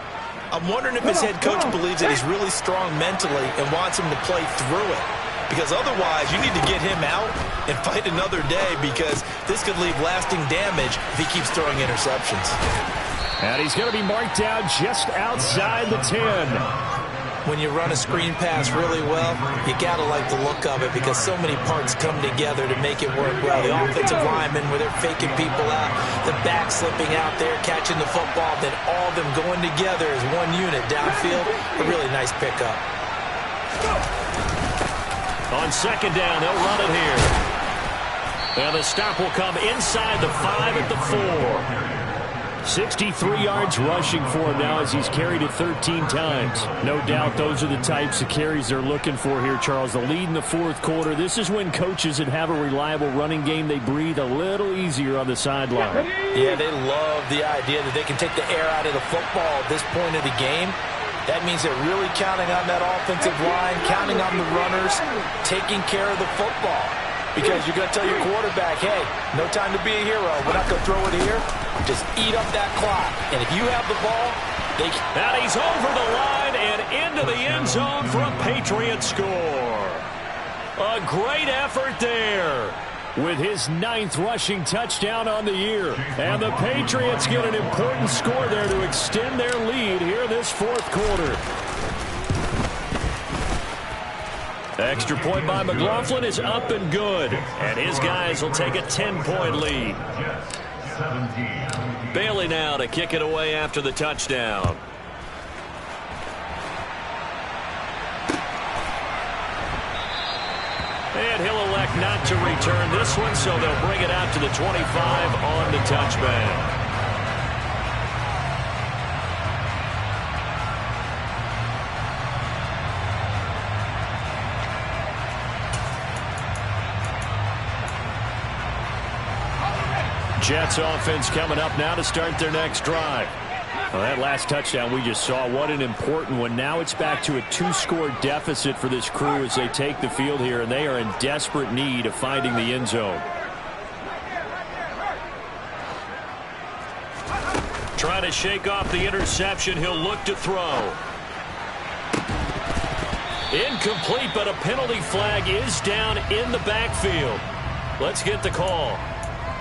I'm wondering if his head coach believes that he's really strong mentally and wants him to play through it. Because otherwise, you need to get him out and fight another day, because this could leave lasting damage if he keeps throwing interceptions. And he's going to be marked down just outside the 10. When you run a screen pass really well, you got to like the look of it, because so many parts come together to make it work well. The offensive linemen, where they're faking people out, the back slipping out there, catching the football, then all of them going together as one unit downfield. A really nice pickup. On second down, they'll run it here. And the stop will come inside the 5 at the 4. 63 yards rushing for him now as he's carried it 13 times. No doubt those are the types of carries they're looking for here, Charles. The lead in the fourth quarter. This is when coaches that have a reliable running game, they breathe a little easier on the sideline. Yeah, they love the idea that they can take the air out of the football at this point of the game. That means they're really counting on that offensive line, counting on the runners, taking care of the football. Because you're going to tell your quarterback, hey, no time to be a hero. We're not going to throw it here. Just eat up that clock. And if you have the ball, they can. And he's over the line and into the end zone for a Patriot score. A great effort there, with his 9th rushing touchdown on the year. And the Patriots get an important score there to extend their lead here this fourth quarter. Extra point by McLaughlin is up and good. And his guys will take a 10-point lead. Bailey now to kick it away after the touchdown. And he'll elect not to return this one, so they'll bring it out to the 25 on the touchback. Jets offense coming up now to start their next drive. Well, that last touchdown we just saw, what an important one. Now it's back to a 2-score deficit for this crew as they take the field here, and they are in desperate need of finding the end zone. Trying to shake off the interception. He'll look to throw. Incomplete, but a penalty flag is down in the backfield. Let's get the call.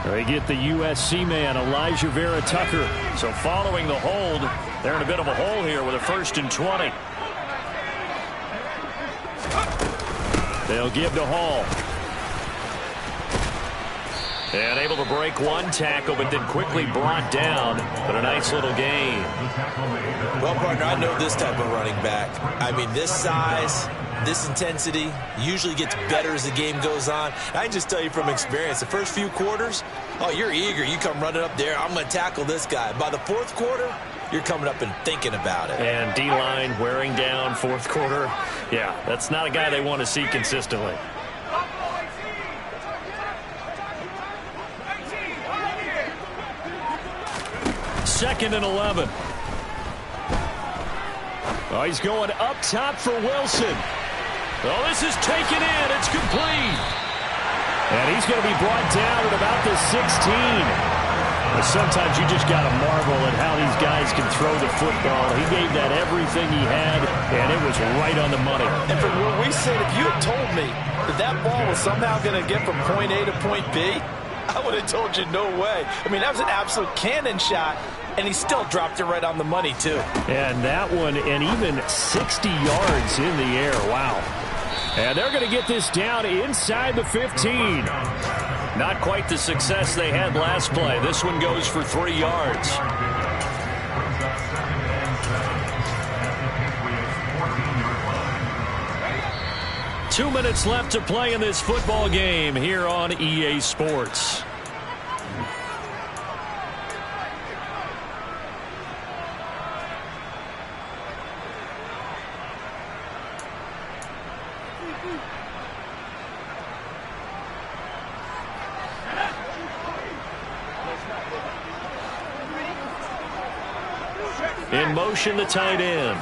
They get the USC man, Elijah Vera Tucker. So following the hold, they're in a bit of a hole here with a 1st and 20. They'll give to Hall. And able to break one tackle, but then quickly brought down. But a nice little gain. Well, partner, I know this type of running back. I mean, this size, this intensity usually gets better as the game goes on. I can just tell you from experience, the first few quarters, oh, you're eager. You come running up there, I'm going to tackle this guy. By the fourth quarter, you're coming up and thinking about it. And D-line wearing down fourth quarter. Yeah, that's not a guy they want to see consistently. Second and 11. Oh, he's going up top for Wilson. Oh, this is taken in. It's complete. And he's going to be brought down at about the 16. But sometimes you just got to marvel at how these guys can throw the football. He gave that everything he had, and it was right on the money. And from where we sit, if you had told me that that ball was somehow going to get from point A to point B, I would have told you no way. I mean, that was an absolute cannon shot, and he still dropped it right on the money, too. And that one, and even 60 yards in the air. Wow. And they're going to get this down inside the 15. Not quite the success they had last play. This one goes for 3 yards. Two minutes left to play in this football game here on EA Sports. In motion, the tight end.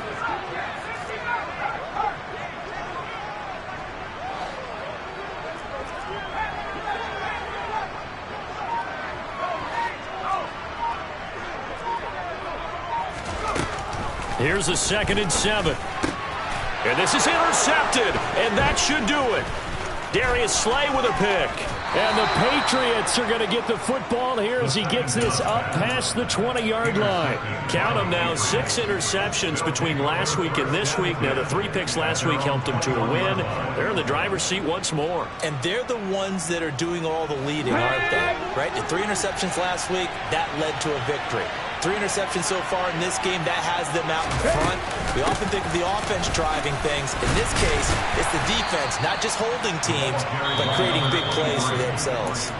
Here's a 2nd and 7. And this is intercepted, and that should do it. Darius Slay with a pick. And the Patriots are going to get the football here as he gets this up past the 20-yard line. Count them now, 6 interceptions between last week and this week. Now, the 3 picks last week helped them to a win. They're in the driver's seat once more. And they're the ones that are doing all the leading, aren't they? Right? The 3 interceptions last week, that led to a victory. 3 interceptions so far in this game, that has them out in front. We often think of the offense driving things. In this case, it's the defense, not just holding teams, but creating big plays for themselves.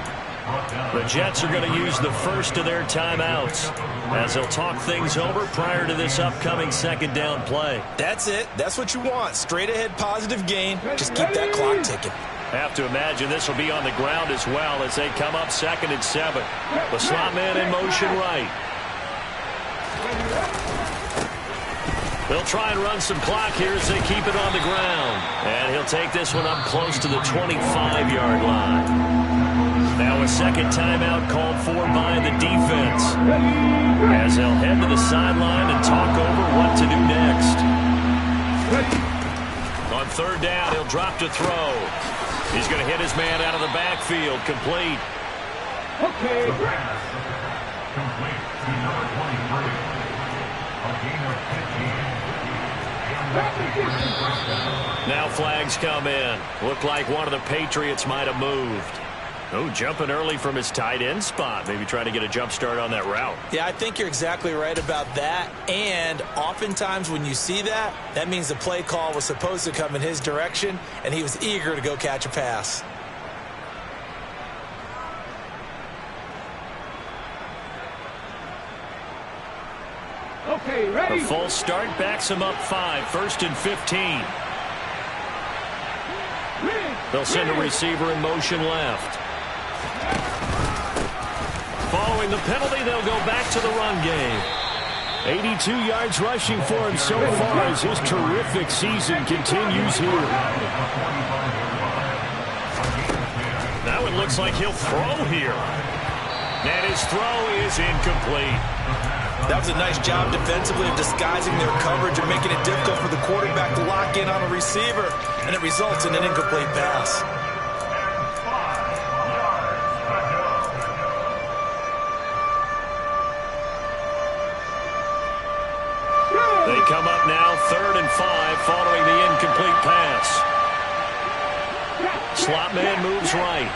The Jets are going to use the first of their timeouts as they'll talk things over prior to this upcoming 2nd down play. That's it. That's what you want. Straight ahead positive gain. Just keep that clock ticking. Have to imagine this will be on the ground as well as they come up 2nd and 7. The slot man in motion right. They'll try and run some clock here as they keep it on the ground. And he'll take this one up close to the 25-yard line. Now a 2nd timeout called for by the defense, as they'll head to the sideline and talk over what to do next. On 3rd down, he'll drop to throw. He's going to hit his man out of the backfield. Complete. Okay. Complete to number 23. A gain of 15. Now flags come in. Looked like one of the Patriots might have moved. Oh, jumping early from his tight end spot. Maybe trying to get a jump start on that route. Yeah, I think you're exactly right about that. And oftentimes when you see that, that means the play call was supposed to come in his direction, and he was eager to go catch a pass. Okay, ready? A false start backs him up 5. 1st and 15. They'll send a receiver in motion left. Following the penalty, they'll go back to the run game. 82 yards rushing for him so far as his terrific season continues here. Now it looks like he'll throw here. And his throw is incomplete. That was a nice job defensively of disguising their coverage and making it difficult for the quarterback to lock in on a receiver, and it results in an incomplete pass. They come up now 3rd and 5 following the incomplete pass. Slot man moves right.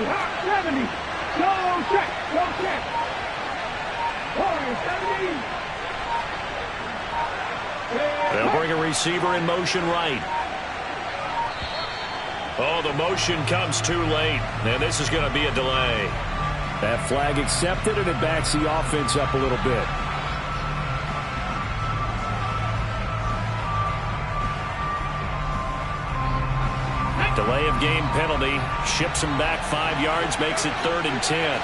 Hot 70. Go check. Go check. Warrior 70. They'll bring a receiver in motion right. Oh, the motion comes too late, and this is going to be a delay. That flag accepted, and it backs the offense up a little bit. Delay of game penalty. Ships him back 5 yards, makes it 3rd and 10.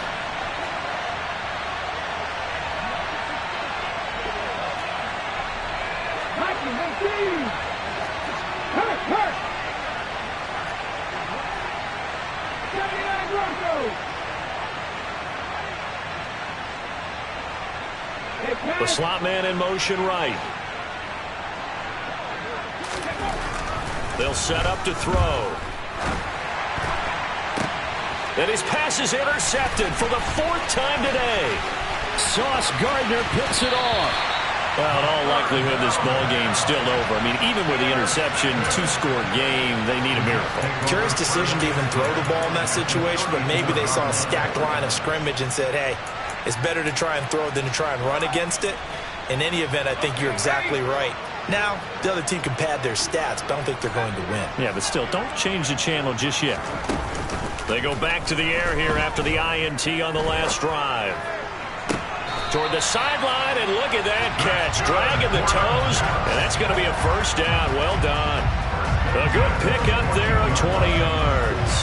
The slot man in motion right. They'll set up to throw. And his pass is intercepted for the 4th time today. Sauce Gardner picks it off. Well, in all likelihood, this ball game's still over. I mean, even with the interception, two-score game, they need a miracle. Curious decision to even throw the ball in that situation, but maybe they saw a stacked line of scrimmage and said, hey, it's better to try and throw than to try and run against it. In any event, I think you're exactly right. Now, the other team can pad their stats, but I don't think they're going to win. Yeah, but still, don't change the channel just yet. They go back to the air here after the INT on the last drive. Toward the sideline, and look at that catch. Dragging the toes, and that's going to be a first down. Well done. A good pickup there of 20 yards.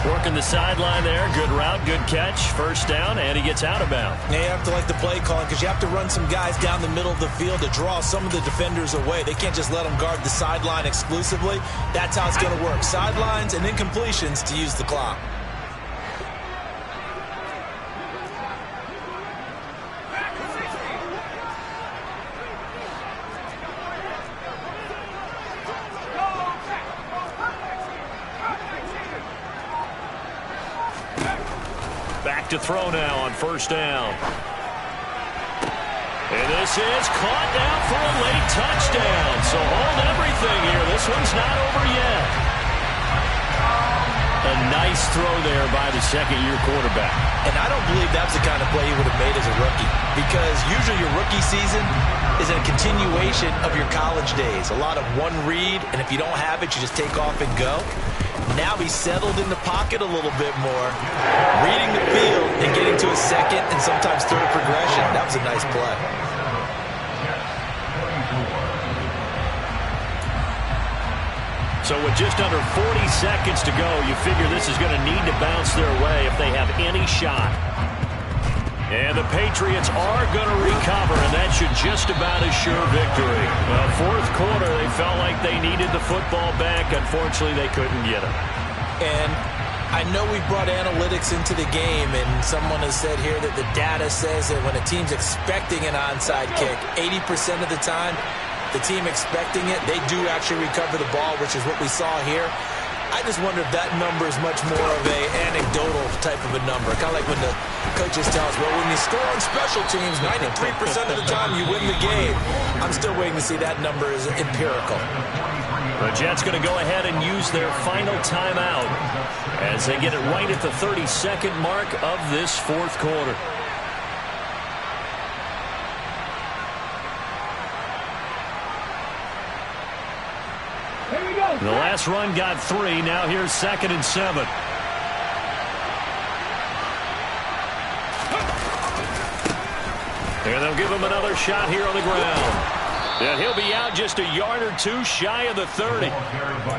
Working the sideline there. Good route, good catch. First down, and he gets out of bounds. Yeah, you have to like the play calling because you have to run some guys down the middle of the field to draw some of the defenders away. They can't just let them guard the sideline exclusively. That's how it's going to work. Sidelines and incompletions to use the clock. To throw now on first down. And this is caught down for a late touchdown. So hold everything here. This one's not over yet. A nice throw there by the second-year quarterback. And I don't believe that's the kind of play he would have made as a rookie, because usually your rookie season is a continuation of your college days. A lot of one read, and if you don't have it, you just take off and go. Now he's settled in the pocket a little bit more, reading the field and getting to a second and sometimes third progression. That was a nice play. So with just under 40 seconds to go, you figure this is going to need to bounce their way if they have any shot. And the Patriots are going to recover, and that should just about assure victory. Well, fourth quarter, they felt like they needed the football back. Unfortunately, they couldn't get it. And I know we brought analytics into the game, and someone has said here that the data says that when a team's expecting an onside kick, 80% of the time, the team expecting it, they do actually recover the ball, which is what we saw here. I just wonder if that number is much more of a anecdotal type of a number. Kind of like when the coaches tell us, well, when you score on special teams, 93% of the time you win the game. I'm still waiting to see that number is empirical. The Jets going to go ahead and use their final timeout as they get it right at the 32nd mark of this fourth quarter. The last run got 3. Now here's 2nd and 7. And they'll give him another shot here on the ground. And he'll be out just a yard or two shy of the 30.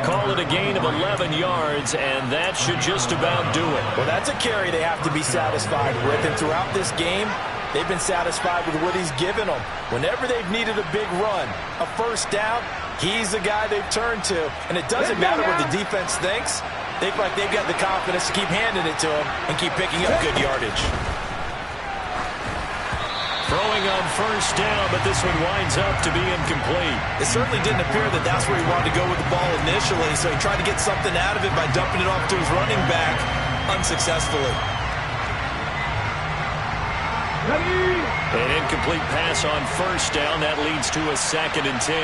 Call it a gain of 11 yards, and that should just about do it. Well, that's a carry they have to be satisfied with. And throughout this game, they've been satisfied with what he's given them. Whenever they've needed a big run, a first down, he's the guy they've turned to. And it doesn't matter what the defense thinks. They feel like they've got the confidence to keep handing it to him and keep picking up good yardage. Throwing on first down, but this one winds up to be incomplete. It certainly didn't appear that that's where he wanted to go with the ball initially, so he tried to get something out of it by dumping it off to his running back unsuccessfully. An incomplete pass on first down. That leads to a 2nd and 10.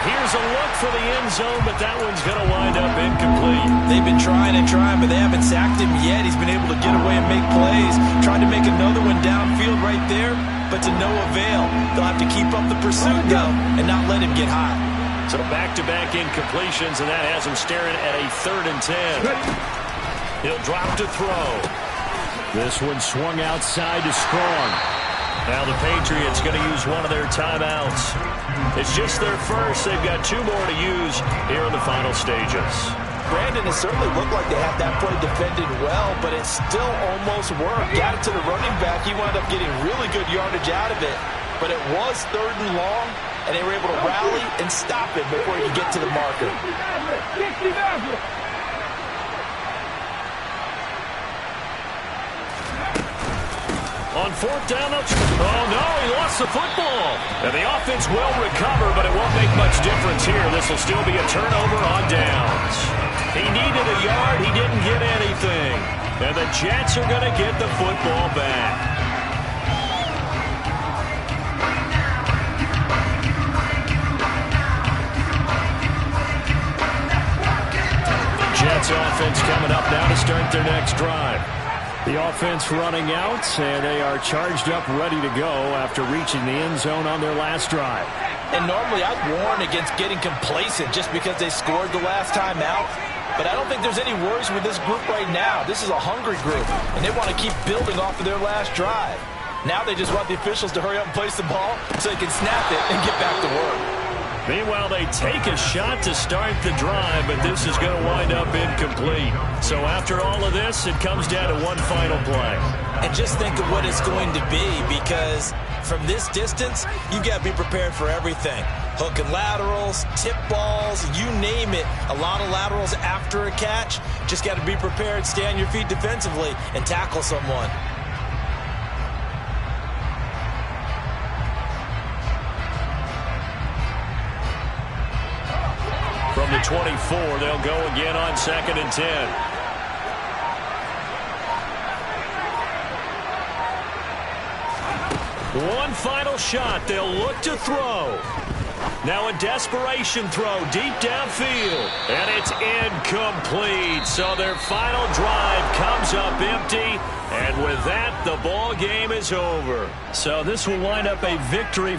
Here's a look for the end zone, but that one's going to wind up incomplete. They've been trying and trying, but they haven't sacked him yet. He's been able to get away and make plays. Tried to make another one downfield right there, but to no avail. They'll have to keep up the pursuit, though, and not let him get hot. So back-to-back incompletions, and that has him staring at a 3rd and 10. He'll drop to throw. This one swung outside to Strong. Now the Patriots going to use one of their timeouts. It's just their first. They've got 2 more to use here in the final stages. Brandon, it certainly looked like they had that play defended well, but it still almost worked. Got it to the running back. He wound up getting really good yardage out of it. But it was 3rd and long, and they were able to rally and stop it before he could get to the marker. On 4th down, oh no, he lost the football. And the offense will recover, but it won't make much difference here. This will still be a turnover on downs. He needed a yard. He didn't get anything. And the Jets are going to get the football back. Jets offense coming up now to start their next drive. The offense running out, and they are charged up, ready to go after reaching the end zone on their last drive. And normally I'd warn against getting complacent just because they scored the last time out. But I don't think there's any worries with this group right now. This is a hungry group, and they want to keep building off of their last drive. Now they just want the officials to hurry up and place the ball so they can snap it and get back to work. Meanwhile, they take a shot to start the drive, but this is going to wind up incomplete. So after all of this, it comes down to one final play. And just think of what it's going to be, because from this distance, you've got to be prepared for everything. Hook and laterals, tip balls, you name it. A lot of laterals after a catch. Just got to be prepared, stay on your feet defensively, and tackle someone. From the 24, they'll go again on 2nd and 10. One final shot. They'll look to throw. Now a desperation throw deep downfield. And it's incomplete. So their final drive comes up empty. And with that, the ball game is over. So this will wind up a victory